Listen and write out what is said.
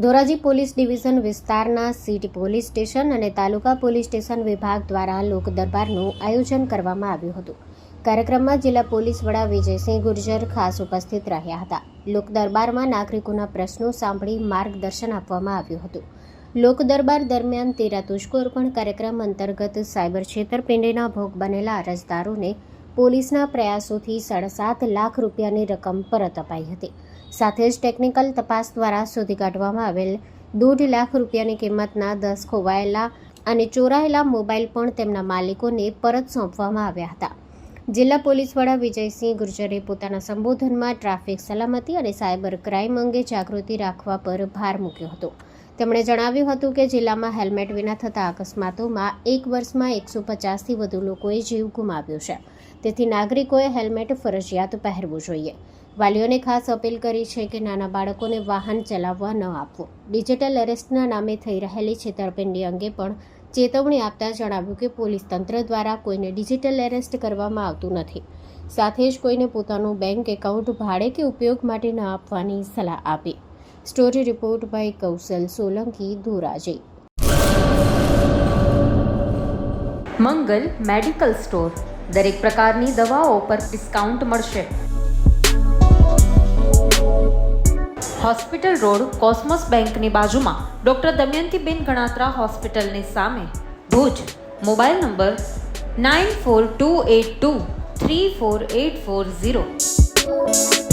Dhoraji police division વિસ્તારના city police station અને તાલુકા police station વિભાગ દ્વારા લોક દરબારનું આયોજન કરવામાં આવ્યું હતું. કાર્યક્રમમાં જિલ્લા પોલીસ વડા વિજયસિંહ ગુર્જર ખાસ ઉપસ્થિત રહ્યા હતા. લોક દરબારમાં નાગરિકોના પ્રશ્નો સાંભળી માર્ગદર્શન આપવામાં આવ્યું હતું. લોક દરબાર દરમિયાન તેરા તુજકો અર્પણ કાર્યક્રમ અંતર્ગત સાયબર છેતરપિંડીના ભોગ બનેલા અરજદારોને પોલીસના પ્રયાસોથી 7.5 લાખ રૂપિયાની રકમ પરત અપાઈ હતી. સાથે જ ટેકનિકલ તપાસ દ્વારા શોધી કાઢવામાં આવેલ 1.5 લાખ રૂપિયાની કિંમતના 10 ખોવાયેલા અને ચોરાયેલા મોબાઈલ પણ તેમના માલિકોને પરત સોંપવામાં આવ્યા હતા. જિલ્લા પોલીસ વડા વિજયસિંહ ગુર્જરે પોતાના સંબોધનમાં ટ્રાફિક સલામતી અને સાયબર ક્રાઇમ અંગે જાગૃતિ રાખવા પર ભાર મૂક્યો હતો. તેમણે જણાવ્યું હતું કે જિલ્લામાં હેલ્મેટ વિના થતા અકસ્માતોમાં એક વર્ષમાં 150થી વધુ લોકોએ જીવ ગુમાવ્યો છે. તેથી નાગરિકોએ હેલ્મેટ ફરજિયાત પહેરવું જોઈએ. વાલીઓને ખાસ અપીલ કરી છે કે નાના બાળકોને વાહન ચલાવવા ન આપવું. ડિજિટલ એરેસ્ટના નામે થઈ રહેલી છેતરપિંડી અંગે પણ ચેતવણી આપતા જણાવ્યું કે પોલીસ તંત્ર દ્વારા કોઈને ડિજિટલ એરેસ્ટ કરવામાં આવતું નથી. સાથે જ કોઈને પોતાનું બેંક એકાઉન્ટ ભાડે કે ઉપયોગ માટે ન આપવાની સલાહ આપી. Story report by Kaushal Solanki, Dhoraji. Mangal medical store. દરેક પ્રકારની દવાઓ પર ડિસ્કાઉન્ટ મળશે. હોસ્પિટલ રોડ, કોસ્મોસ બેંકની બાજુમાં, ડૉક્ટર દમયંતીબેન ગણાત્રા હોસ્પિટલની સામે, ભુજ. Mobile number 9428234840.